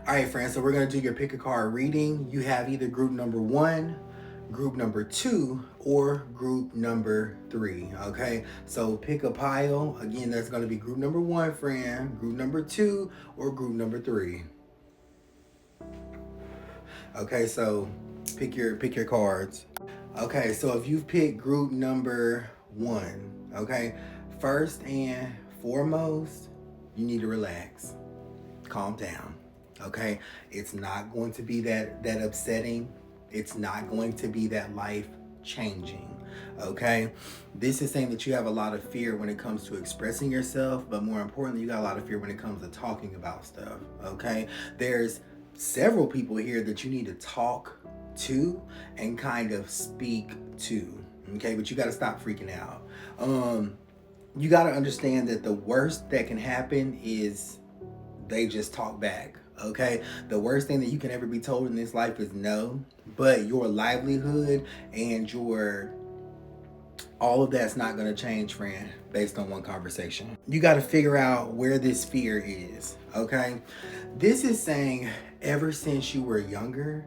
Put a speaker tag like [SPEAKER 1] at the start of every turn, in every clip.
[SPEAKER 1] All right, friends, so we're going to do your pick a card reading. You have either group number 1, group number 2, or group number 3. Okay, so pick a pile. Again, that's going to be group number 1, friend, group number 2, or group number 3. Okay, so pick your cards. Okay, so if you've picked group number 1, okay, first and foremost, you need to relax, calm down. Okay, it's not going to be that upsetting. It's not going to be that life changing. Okay, this is saying that you have a lot of fear when it comes to expressing yourself, but more importantly, you got a lot of fear when it comes to talking about stuff. Okay, there's several people here that you need to talk to and kind of speak to. Okay, but you got to stop freaking out. You got to understand that the worst that can happen is they just talk back. Okay, the worst thing that you can ever be told in this life is no, but your livelihood and your all of that's not going to change, friend, based on one conversation. You got to figure out where this fear is. Okay, this is saying ever since you were younger,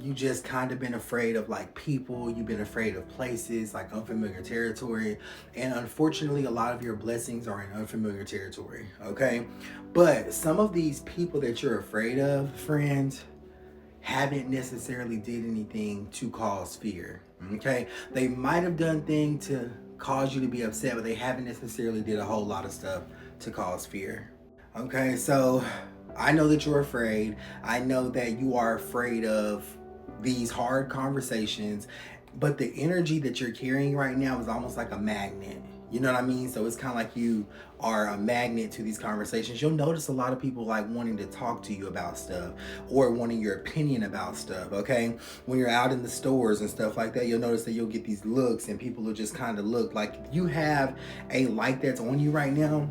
[SPEAKER 1] you just kind of been afraid of like people, you've been afraid of places, like unfamiliar territory, and unfortunately a lot of your blessings are in unfamiliar territory. Okay, but some of these people that you're afraid of, friends, haven't necessarily did anything to cause fear. Okay, they might have done things to cause you to be upset, but they haven't necessarily did a whole lot of stuff to cause fear. Okay, so I know that you're afraid. I know that you are afraid of these hard conversations, but the energy that you're carrying right now is almost like a magnet. You know what I mean? So it's kind of like you are a magnet to these conversations. You'll notice a lot of people like wanting to talk to you about stuff or wanting your opinion about stuff. Okay, when you're out in the stores and stuff like that, you'll notice that you'll get these looks and people will just kind of look like you have a light that's on you right now,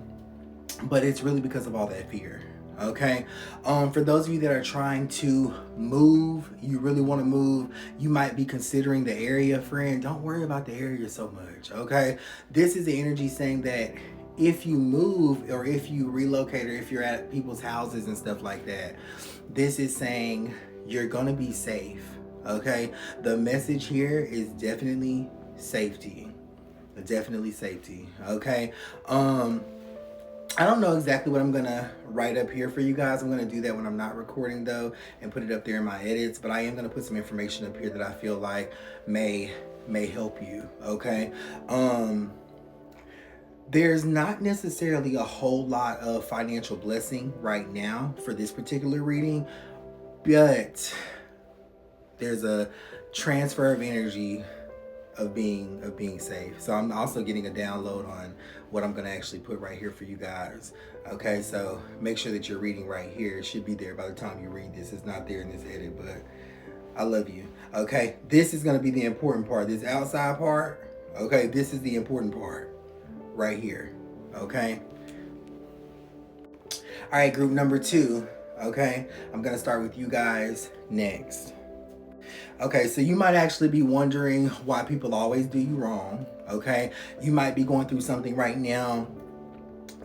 [SPEAKER 1] but it's really because of all that fear. Okay, for those of you that are trying to move, you really want to move, you might be considering the area, friend. Don't worry about the area so much. Okay, this is the energy saying that if you move or if you relocate or if you're at people's houses and stuff like that, this is saying you're gonna be safe. Okay, the message here is definitely safety. Definitely safety. Okay, I don't know exactly what I'm gonna write up here for you guys. I'm gonna do that when I'm not recording though and put it up there in my edits, but I am gonna put some information up here that I feel like may help you. Okay, there's not necessarily a whole lot of financial blessing right now for this particular reading, but there's a transfer of energy of being safe. So I'm also getting a download on what I'm going to actually put right here for you guys. Okay, so make sure that you're reading right here. It should be there by the time you read this. It's not there in this edit, but I love you. Okay, this is going to be the important part. This outside part, okay, this is the important part right here. Okay, all right, group number 2. Okay, I'm going to start with you guys next. Okay, so you might actually be wondering why people always do you wrong. Okay, you might be going through something right now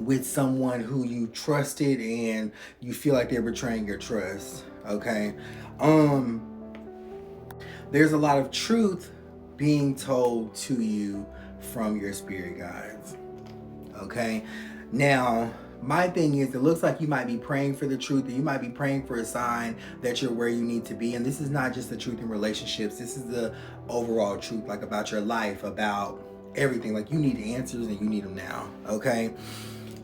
[SPEAKER 1] with someone who you trusted and you feel like they're betraying your trust. Okay, there's a lot of truth being told to you from your spirit guides. Okay, now my thing is, it looks like you might be praying for the truth, and you might be praying for a sign that you're where you need to be. And this is not just the truth in relationships. This is the overall truth, like about your life, about everything. Like you need answers and you need them now. Okay.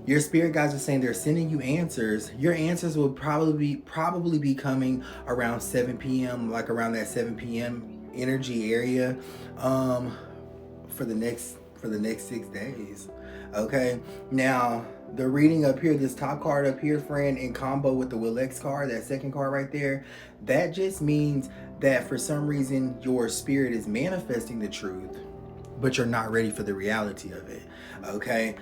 [SPEAKER 1] Your spirit guides are saying they're sending you answers. Your answers will probably be coming around 7 p.m., like around that 7 p.m. energy area, for the next 6 days. Okay. Now, the reading up here, this top card up here, friend, in combo with the Will X card, that second card right there, that just means that for some reason your spirit is manifesting the truth, but you're not ready for the reality of it. Okay,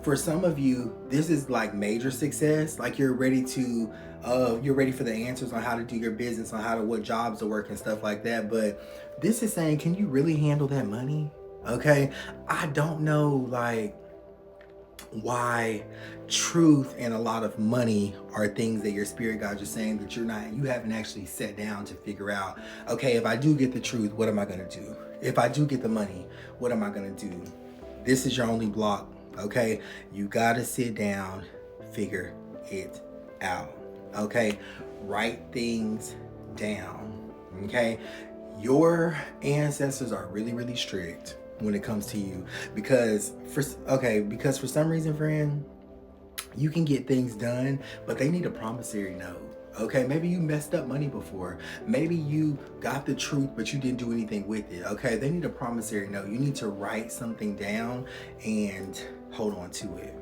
[SPEAKER 1] for some of you, this is like major success. Like you're ready for the answers on how to do your business, on what jobs to work and stuff like that. But this is saying, can you really handle that money? Okay, I don't know, like why truth and a lot of money are things that your spirit guides are saying that you haven't actually sat down to figure out, okay, if I do get the truth, what am I going to do? If I do get the money, what am I going to do? This is your only block, okay? You got to sit down, figure it out, okay? Write things down, okay? Your ancestors are really, really strict when it comes to you because for some reason, friend, you can get things done, but they need a promissory note. Okay, maybe you messed up money before. Maybe you got the truth, but you didn't do anything with it. Okay, they need a promissory note. You need to write something down and hold on to it.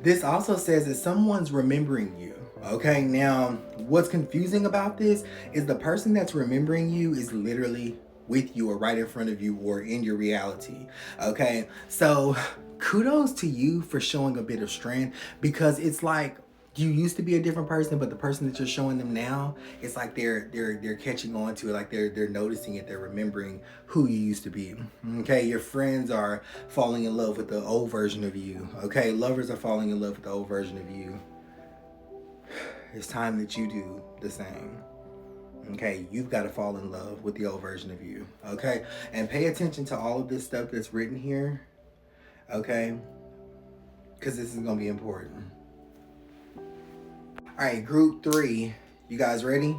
[SPEAKER 1] This also says that someone's remembering you. Okay, now what's confusing about this is the person that's remembering you is literally with you or right in front of you or in your reality. Okay, so kudos to you for showing a bit of strength because it's like you used to be a different person, but the person that you're showing them now, it's like they're catching on to it, like they're noticing it, they're remembering who you used to be. Okay, your friends are falling in love with the old version of you. Okay, lovers are falling in love with the old version of you. It's time that you do the same. Okay, you've got to fall in love with the old version of you. Okay, and pay attention to all of this stuff that's written here. Okay, because this is gonna be important. All right, group 3. You guys ready?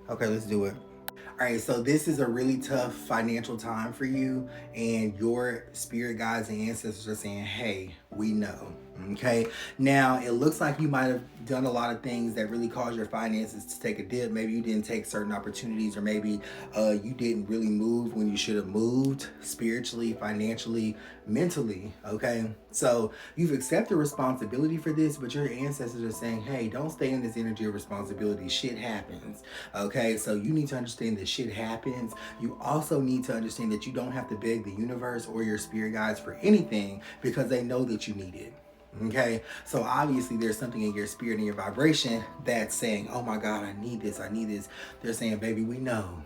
[SPEAKER 1] Okay, let's do it. All right, so this is a really tough financial time for you, and your spirit guides and ancestors are saying, hey, we know. Okay, now it looks like you might have done a lot of things that really caused your finances to take a dip. Maybe you didn't take certain opportunities, or maybe you didn't really move when you should have moved spiritually, financially, mentally. Okay, so you've accepted responsibility for this, but your ancestors are saying, hey, don't stay in this energy of responsibility. Shit happens. Okay, so you need to understand that shit happens. You also need to understand that you don't have to beg the universe or your spirit guides for anything because they know that you need it. Okay, so obviously there's something in your spirit and your vibration that's saying, oh my God, I need this, I need this. They're saying, baby, we know.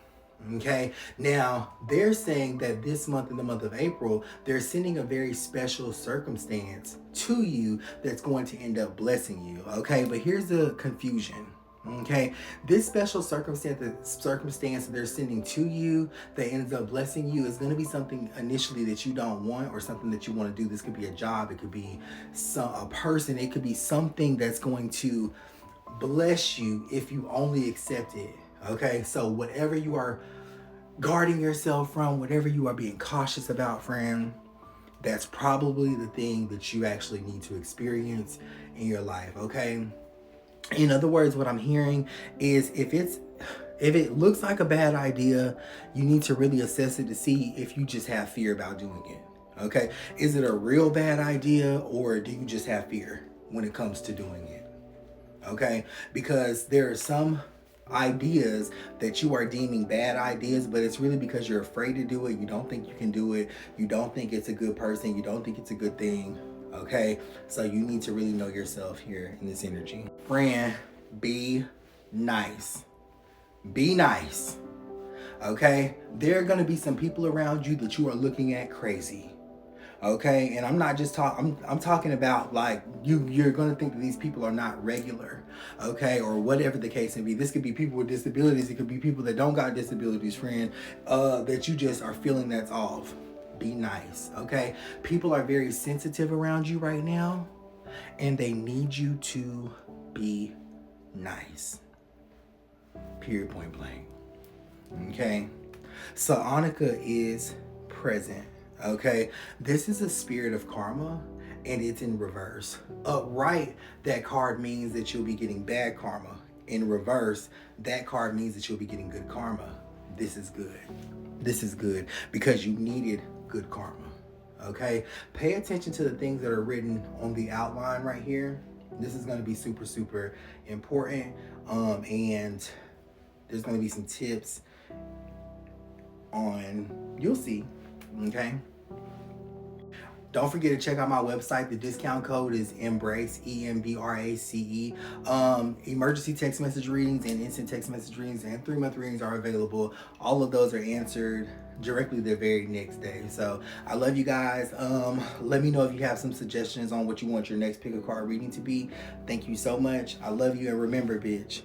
[SPEAKER 1] Okay, now they're saying that this month, in the month of April, they're sending a very special circumstance to you that's going to end up blessing you. Okay, but here's the confusion. Okay, this special circumstance that they're sending to you that ends up blessing you is going to be something initially that you don't want or something that you want to do. This could be a job, it could be a person, it could be something that's going to bless you if you only accept it. Okay, so whatever you are guarding yourself from, whatever you are being cautious about, friend, that's probably the thing that you actually need to experience in your life. Okay, in other words, what I'm hearing is if it looks like a bad idea, you need to really assess it to see if you just have fear about doing it. Okay, is it a real bad idea, or do you just have fear when it comes to doing it? Okay, because there are some ideas that you are deeming bad ideas, but it's really because you're afraid to do it. You don't think you can do it. You don't think it's a good person. You don't think it's a good thing. Okay, so you need to really know yourself here in this energy. Friend, be nice. Be nice. Okay, there are going to be some people around you that you are looking at crazy. Okay, and I'm not just talking, I'm talking about like you're going to think that these people are not regular. Okay, or whatever the case may be. This could be people with disabilities, it could be people that don't got disabilities, friend, that you just are feeling that's off. Be nice. Okay, people are very sensitive around you right now, and they need you to be nice. Period, point blank. Okay, so Annika is present. Okay, this is a spirit of karma, and it's in reverse. Upright, that card means that you'll be getting bad karma. In reverse, that card means that you'll be getting good karma. This is good. This is good because you needed good karma. Okay, pay attention to the things that are written on the outline right here. This is going to be super, super important. And there's going to be some tips on, you'll see. Okay, Don't forget to check out my website. The discount code is EMBRACE, EMBRACE. Emergency text message readings and instant text message readings and 3-month readings are available. All of those are answered directly the very next day. So I love you guys. Let me know if you have some suggestions on what you want your next pick a card reading to be. Thank you so much. I love you, and remember, bitch,